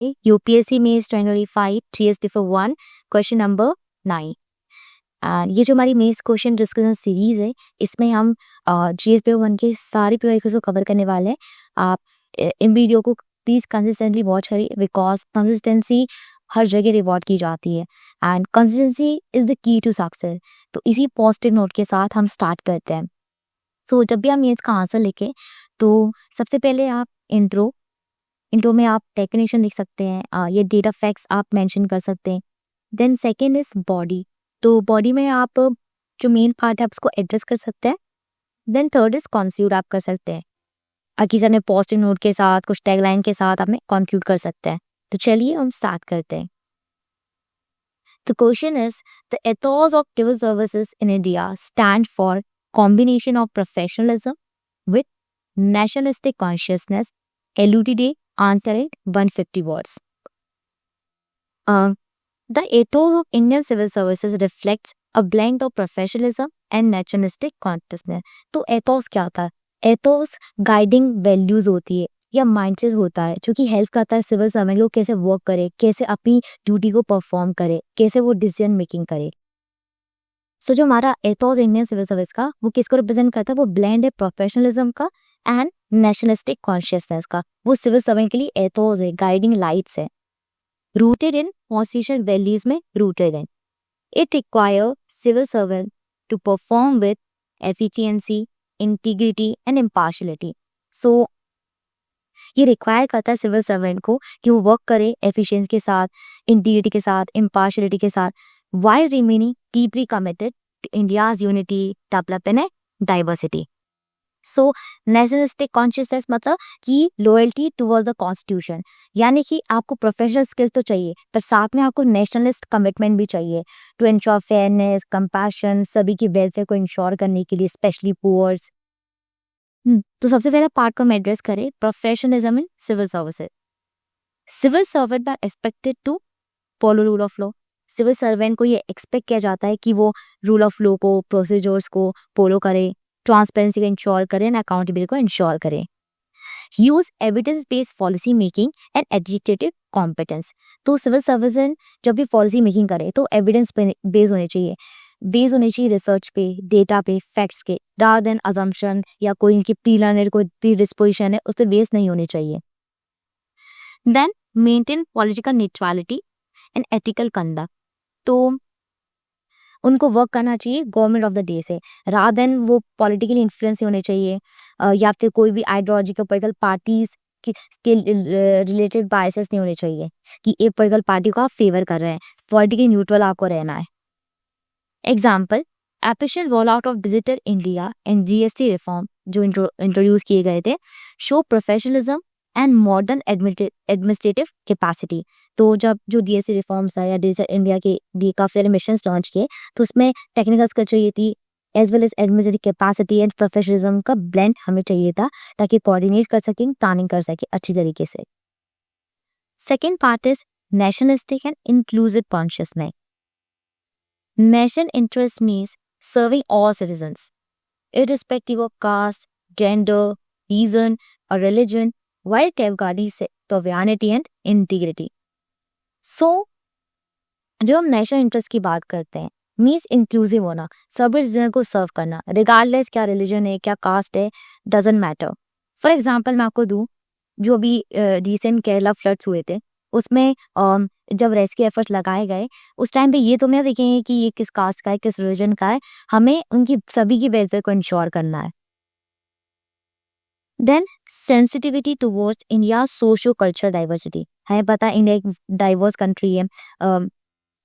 UPSC में 2025 GS paper 1 question number 9। And ये जो हमारी मेंस क्वेश्चन डिस्कशन सीरीज है, इसमें हम जीएस पेपर 1 के सारे पेपर को कवर करने वाले हैं। आप इन वीडियो को प्लीज़ कंसिस्टेंटली वॉच करिए, बिकॉज कंसिस्टेंसी हर जगह रिवॉर्ड की जाती है and consistency is the key to success. तो इसी पॉजिटिव नोट के साथ हम स्टार्ट करते हैं। सो जब भी हम मेंस का आंसर लिखें तो सबसे पहले आप इंट्रो में आप डेफिनेशन लिख सकते हैं, ये डेटा फैक्ट्स आप मेंशन कर सकते हैं। देन सेकेंड इज बॉडी, तो बॉडी में आप जो मेन पार्ट है आप उसको एड्रेस कर सकते हैं। देन थर्ड इज कॉन्क्लूड आप कर सकते हैं, किसी ने पॉजिटिव नोट के साथ कुछ टैगलाइन के साथ आपने कॉन्क्लूड कर सकते हैं। तो चलिए हम स्टार्ट करते हैं। The question is, the ethos of civil services in India stand for combination of professionalism with nationalistic consciousness. LUTD answer it 150 words. The ethos of Indian civil services reflects a blend of professionalism and nationalistic consciousness. तो ethos क्या होता है? ethos guiding values होती है या mindset होता है जो कि हेल्प करता है सिविल सर्वेंट को कैसे वर्क करे, कैसे अपनी ड्यूटी को परफॉर्म करे, कैसे वो डिसीजन मेकिंग करे। सो जो हमारा एथोस इंडियन सिविल सर्विस का वो किसको रिप्रेजेंट करता है? वो ब्लेंड है प्रोफेशनलिज्म का एंड नेशनलिस्टिक कॉन्शियसनेस का। वो सिविल सर्वेंट के लिए एथोस है, गाइडिंग लाइट्स है, रूटेड इन कॉन्स्टिट्यूशनल वैल्यूज में रूटेड है। It require civil servant to perform with efficiency, integrity and impartiality. So ये रिक्वायर करता है सिविल सर्वेंट को कि वो वर्क करे एफिशिएंसी के साथ, इंटीग्रिटी के साथ, इम्पार्शियलिटी के साथ, while remaining deeply committed to India's unity, development and diversity. So nationalistic consciousness मतलब कि loyalty towards the constitution, यानी कि आपको प्रोफेशनल स्किल्स तो चाहिए पर साथ में आपको नेशनलिस्ट कमिटमेंट भी चाहिए टू इंश्योर फेयरनेस, कंपैशन, सभी की वेलफेयर को इंश्योर करने के लिए, स्पेशली पुअर्स। तो सबसे पहला पार्ट को हम एड्रेस करें, professionalism in civil services. Civil servant are expected to follow rule of law. Civil servant को ये एक्सपेक्ट किया जाता है कि वो रूल ऑफ लॉ को, प्रोसीजर्स को फॉलो करे, ट्रांसपेरेंसी को इंश्योर करे एंड अकाउंटेबिलिटी को इंश्योर करे। Use evidence based policy making and administrative competence. तो सिविल सर्विसेज जब भी पॉलिसी मेकिंग करे तो एविडेंस बेस्ड होने चाहिए, बेस्ड होनी चाहिए रिसर्च पे, डेटा पे, फैक्ट्स के, रादर देन अजम्पशन या कोई इनकी प्री लर्नर कोई प्री डिस्पोजिशन है उस पर बेस्ड नहीं होनी चाहिए। Then maintain political neutrality and ethical conduct. तो उनको वर्क करना चाहिए गवर्नमेंट ऑफ द डे से, रादर देन वो पॉलिटिकली इन्फ्लुएंस होने चाहिए या फिर कोई भी आइडियोलॉजिकल पॉलिटिकल पार्टीज के रिलेटेड बायसेस नहीं होने चाहिए कि एक पॉलिटिकल पार्टी को आप फेवर कर रहे हैं। पॉलिटिकली न्यूट्रल आपको रहना है। Example, efficient roll out of digital India and GST reform जो इंट्रोड्यूस किए गए थे, show professionalism and modern administrative capacity. तो जब जो डीएससी रिफॉर्म्स है या डिजिटल इंडिया के लिए काफ़ी सारे मिशंस लॉन्च किए तो उसमें टेक्निकल स्किल चाहिए थी as well as administrative capacity and professionalism का ब्लेंड हमें चाहिए था ताकि कोऑर्डिनेट कर सकें, प्लानिंग कर सकें अच्छी तरीके से। Second part is nationalistic and inclusive consciousness. Nation interest means serving all citizens irrespective of caste, gender, reason or religion, while safeguarding sovereignty and integrity. So, जब हम नेशनल इंटरेस्ट की बात करते हैं मीन्स इंक्लूसिव होना, सभी सिटीजन को सर्व करना, रिगार्डलेस क्या रिलीजन है, क्या कास्ट है, डजेंट मैटर। फॉर एग्जांपल मैं आपको दूं, जो भी रिसेंट केरला फ्लड्स हुए थे उसमें जब रेस्क्यू एफर्ट्स लगाए गए उस टाइम पे ये तो नहीं देखेंगे कि ये किस कास्ट का है, किस रिलीजन का है, हमें उनकी सभी की वेलफेयर को इंश्योर करना है। Then sensitivity towards India socio cultural diversity. हमें पता है इंडिया एक डाइवर्स कंट्री है,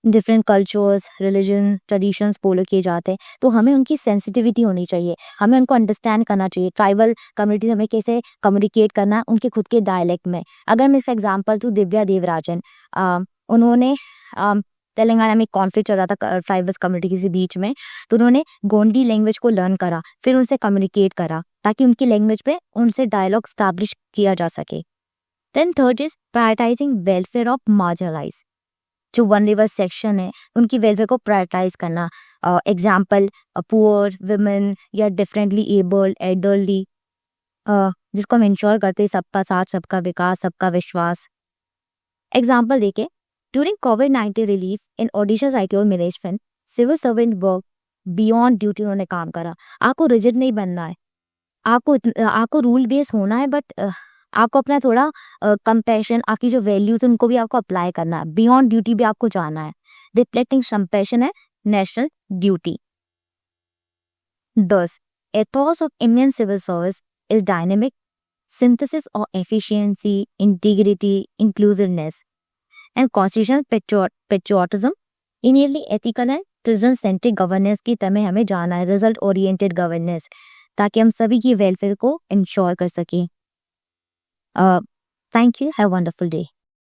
different cultures, religion, traditions follow किए जाते हैं, तो हमें उनकी सेंसिटिविटी होनी चाहिए, हमें उनको अंडरस्टैंड करना चाहिए। ट्राइबल कम्युनिटी हमें कैसे कम्युनिकेट करना है उनके खुद के डायलेक्ट में। अगर मैं इसका एग्जांपल दूँ, दिव्या देवराजन, उन्होंने तेलंगाना में कॉन्फ्लिक्ट चल रहा था ट्राइबल्स कम्युनिटी के बीच में, तो उन्होंने गोंडी लैंग्वेज को लर्न करा, फिर उनसे कम्युनिकेट करा ताकि उनकी लैंग्वेज पे उनसे डायलॉग स्टैब्लिश किया जा सके। Then third is prioritising welfare of marginalise. जो वनरेबल सेक्शन है उनकी वेलफेयर को प्रायोरिटाइज करना, एग्जाम्पल पुअर, विमेन या डिफरेंटली एबल्ड, एल्डरली, जिसको हम इंश्योर करते हैं सबका साथ, सबका विकास, सबका विश्वास। एग्जाम्पल देखे, ड्यूरिंग कोविड-19 relief in Odisha cyclone management, civil servant work beyond duty, उन्होंने काम करा। आपको रिजिड नहीं बनना है, आपको रूल बेस होना है, बट आपको अपना थोड़ा कंपैशन, आपकी जो वैल्यूज उनको भी आपको अप्लाई करना है, बियॉन्ड ड्यूटी भी आपको जाना है। रिफ्लेक्टिंग कंपैशन है national duty. 10. Ethos of Indian civil service is dynamic synthesis of efficiency, integrity, inclusiveness, and constitutional patriotism. Innately ethical and prison-centric governance की तरह हमें जाना है, रिजल्ट ओरिएंटेड गवर्नेंस, ताकि हम सभी की वेलफेयर को इंश्योर कर सकें। Thank you, have wonderful day.